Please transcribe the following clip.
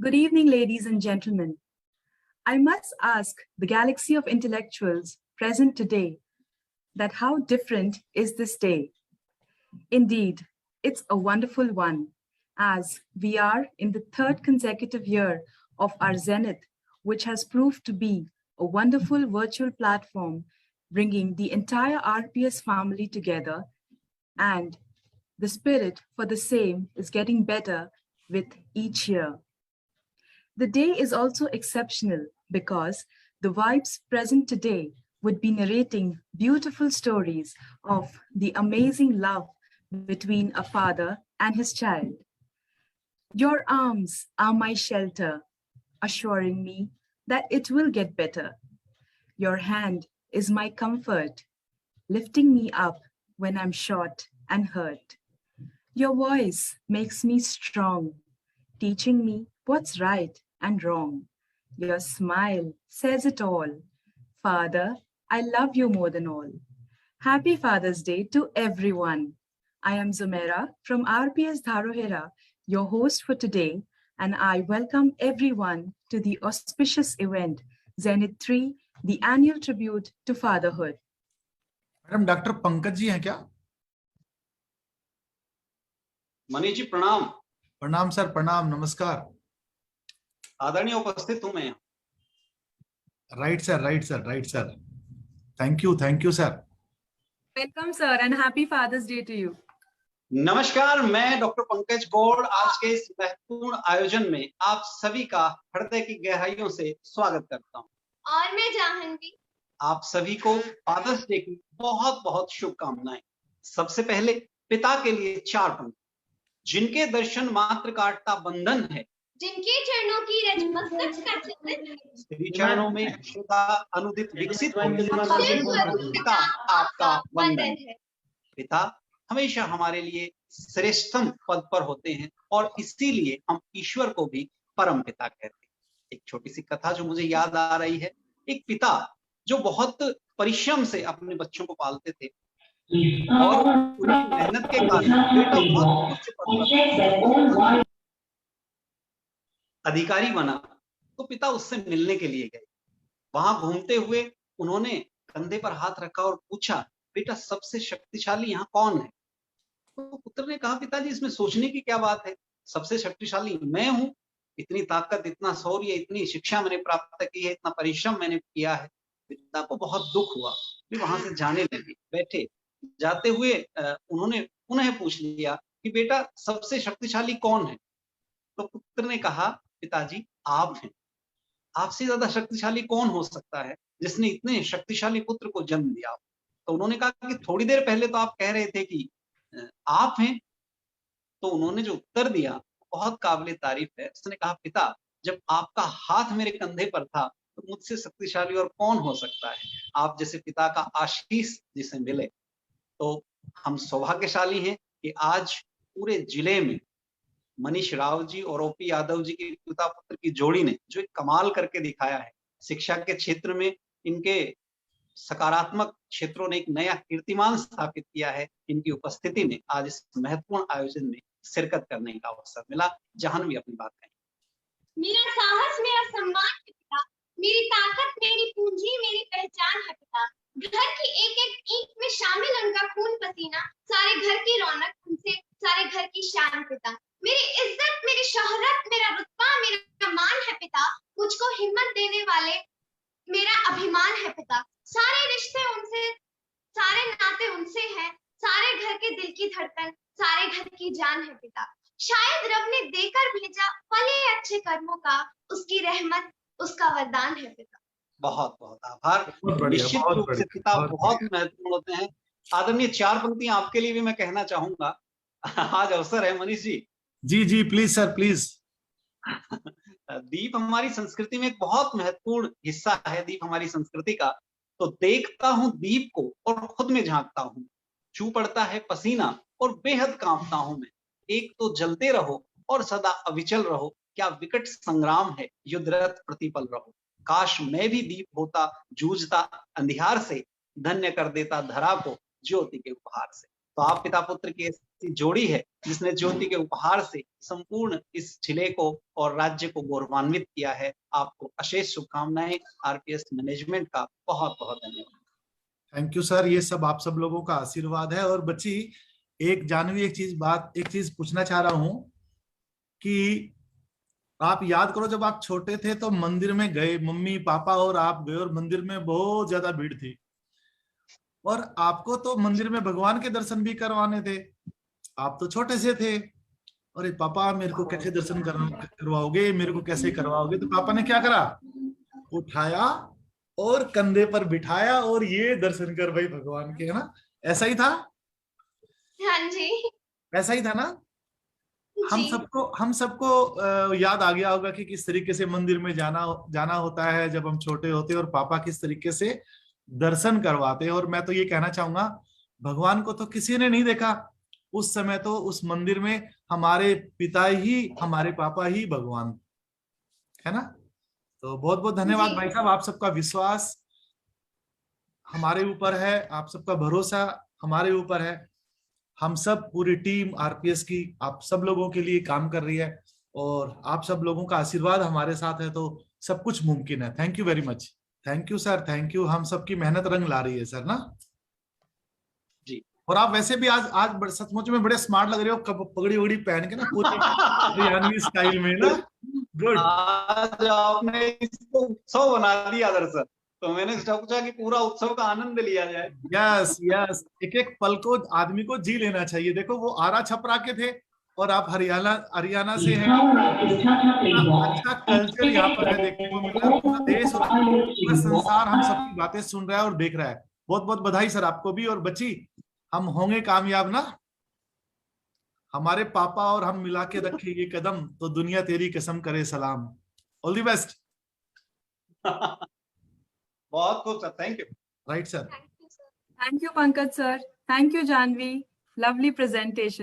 Good evening, ladies and gentlemen. I must ask the galaxy of intellectuals present today that how different is this day? Indeed, it's a wonderful one, as we are in the third consecutive year of our Zenith, which has proved to be a wonderful virtual platform bringing the entire RPS family together, and the spirit for the same is getting better with each year. The day is also exceptional because the vibes present today would be narrating beautiful stories of the amazing love between a father and his child. Your arms are my shelter, assuring me that it will get better. Your hand is my comfort, lifting me up when I'm short and hurt. Your voice makes me strong, teaching me what's right and wrong. Your smile says it all. Father, I love you more than all. Happy Father's Day to everyone. I am Zumaira from RPS Dharohera, your host for today, and I welcome everyone to the auspicious event, Zenith 3, the annual tribute to fatherhood. Madam doctor Pankaj ji हैं क्या? मनीष जी प्रणाम। प्रणाम sir, प्रणाम, नमस्कार। आदरणीय उपस्थित हूं मैं। Right sir. Thank you sir. Welcome, sir, and happy Father's Day to you. नमस्कार, मैं डॉक्टर पंकज गौड़ आज के इस महत्वपूर्ण आयोजन में आप सभी का हृदय की गहराइयों से स्वागत करता हूं। और मैं जाह्नवी। आप सभी को फादर्स डे की बहुत बहुत शुभकामनाएं। सबसे पहले पिता के लिए 4 पंक्ति। जिनके दर्शन मात्र काटता बंधन है, जिनके चरणों की रज मस्तक का चिंतन है, श्री चरणों में श्रद्धा अनुदित विकसित हो, पिता आपका वंदन है। पिता हमेशा हमारे लिए श्रेष्ठतम पद पर होते हैं और इसीलिए हम ईश्वर को भी परम पिता कहते हैं। एक छोटी सी कथा जो मुझे याद आ रही है। एक पिता जो बहुत परिश्रम से अपने बच्चों को पालते थे और उनकी मेहनत के कारण बेटा बहुत उच्च पद पर अधिकारी बना, तो पिता उससे मिलने के लिए गए। वहां घूमते हुए उन्होंने कंधे पर हाथ रखा और पूछा, बेटा सबसे शक्तिशाली यहाँ कौन है? तो पुत्र ने कहा, पिताजी इसमें सोचने की क्या बात है, सबसे शक्तिशाली मैं हूं। इतनी ताकत, इतना शौर्य, इतनी शिक्षा मैंने प्राप्त की है, इतना परिश्रम मैंने किया है। पिता को बहुत दुख हुआ, फिर वहां से जाने लगे। बैठे जाते हुए उन्होंने पुनः पूछ लिया कि बेटा सबसे शक्तिशाली कौन है? तो पुत्र ने कहा, पिताजी आप हैं। आपसे ज्यादा शक्तिशाली कौन हो सकता है जिसने इतने शक्तिशाली पुत्र को जन्म दिया? तो उन्होंने कहा कि थोड़ी देर पहले तो आप कह रहे थे कि आप हैं। तो उन्होंने जो उत्तर दिया बहुत काबिले तारीफ है। उसने कहा, पिता जब आपका हाथ मेरे कंधे पर था तो मुझसे शक्तिशाली और कौन हो सकता है? आप जैसे पिता का आशीष जिसे मिले। तो हम सौभाग्यशाली हैं कि आज पूरे जिले में मनीष राव जी और ओपी यादव जी के पिता पुत्र की जोड़ी ने जो एक कमाल करके दिखाया है। शिक्षा के क्षेत्र में इनके सकारात्मक क्षेत्रों ने एक नया कीर्तिमान स्थापित किया है। इनकी उपस्थिति में आज इस महत्वपूर्ण आयोजन में शिरकत करने का अवसर मिला। जाह्नवी अपनी बात कहें। मेरा साहस, मेरा सम्मान है पिता, मेरी ताकत, मेरी पूंजी, मेरी पहचान है पिता। घर की एक एक ईंट में शामिल उनका खून पसीना, सारे घर की रौनक उनसे, सारे घर की शान पिता। मेरी इज्जत, मेरी शोहरत, मेरा रुतबा, मेरा मान है पिता। मुझको हिम्मत देने वाले मेरा अभिमान है पिता। सारे रिश्ते उनसे, सारे नाते उनसे हैं, सारे घर के दिल की धड़कन, सारे घर की जान है पिता। शायद रब ने देकर भेजा फल ये अच्छे कर्मों का, उसकी रहमत, उसका वरदान है पिता। बहुत बहुत आभार। निश्चित रूप से पिता बहुत महत्वपूर्ण होते हैं। आदरणीय 4 पंक्तियां आपके लिए भी मैं कहना चाहूंगा। आज अवसर है मनीष जी। जी प्लीज सर, प्लीज। दीप हमारी संस्कृति में एक बहुत महत्वपूर्ण हिस्सा है। दीप हमारी संस्कृति का। तो देखता हूं दीप को और खुद में झांकता हूं, छू पड़ता है पसीना और बेहद कांपता हूं मैं। एक तो जलते रहो और सदा अविचल रहो, क्या विकट संग्राम है, युद्धरत प्रतिपल रहो। काश मैं भी दीप होता, जूझता अंधियार से, धन्य कर देता धरा को ज्योति के उपहार से। तो आप पिता पुत्र की ऐसी जोड़ी है जिसने ज्योति के उपहार से संपूर्ण इस जिले को और राज्य को गौरवान्वित किया है। आपको अशेष शुभकामनाएं। आरपीएस मैनेजमेंट का बहुत बहुत धन्यवाद। थैंक यू सर, ये सब आप सब लोगों का आशीर्वाद है। और बच्ची जानवी एक चीज पूछना चाह रहा हूं कि आप याद करो, जब आप छोटे थे तो मंदिर में गए, मम्मी पापा और आप गए, और मंदिर में बहुत ज्यादा भीड़ थी, और आपको तो मंदिर में भगवान के दर्शन भी करवाने थे। आप तो छोटे से थे, अरे पापा मेरे को कैसे दर्शन करवाओगे, मेरे को कैसे करवाओगे? तो पापा ने क्या करा, उठाया और कंधे पर बिठाया और ये दर्शन कर भाई भगवान के, है ना? ऐसा ही था, हाँ जी। ऐसा ही था ना? हम सबको याद आ गया होगा कि किस तरीके से मंदिर में जाना होता है जब हम छोटे होते हैं, और पापा किस तरीके से दर्शन करवाते हैं। और मैं तो ये कहना चाहूंगा, भगवान को तो किसी ने नहीं देखा उस समय, तो उस मंदिर में हमारे पिता ही, हमारे पापा ही भगवान, है ना? तो बहुत बहुत धन्यवाद भाई साहब, आप सबका विश्वास हमारे ऊपर है, आप सबका भरोसा हमारे ऊपर है। हम सब पूरी टीम आरपीएस की आप सब लोगों के लिए काम कर रही है, और आप सब लोगों का आशीर्वाद हमारे साथ है, तो सब कुछ मुमकिन है। Thank you very much. Thank you sir, thank you. हम सबकी मेहनत रंग ला रही है सर ना जी। और आप वैसे भी आज सचमुच में बड़े स्मार्ट लग रहे हो, पगड़ी वगड़ी पहन के ना, पूरी हरियाणवी स्टाइल में ना। गुड। आज आपने इसको उत्सव बना दिया दरअसल, तो मैंने सोचा कि पूरा उत्सव का आनंद लिया जाए। यस यस, एक एक पल को आदमी को जी लेना चाहिए। देखो वो आरा छपरा के थे और आप हरियाणा से हैं। अच्छा कल्चर यहाँ पर है, देखने को मिल रहा है। पूरा देश और पूरा संसार हम सबकी बातें सुन रहा है और देख रहा है। बहुत बहुत बधाई सर आपको भी। और बच्ची, हम होंगे कामयाब ना, हमारे पापा और हम मिला के रखे ये कदम, तो दुनिया तेरी कसम करे सलाम। All the best. बहुत खूब sir, thank you. Right sir. Thank you, Pankaj sir. Thank you, Janvi. Lovely presentation.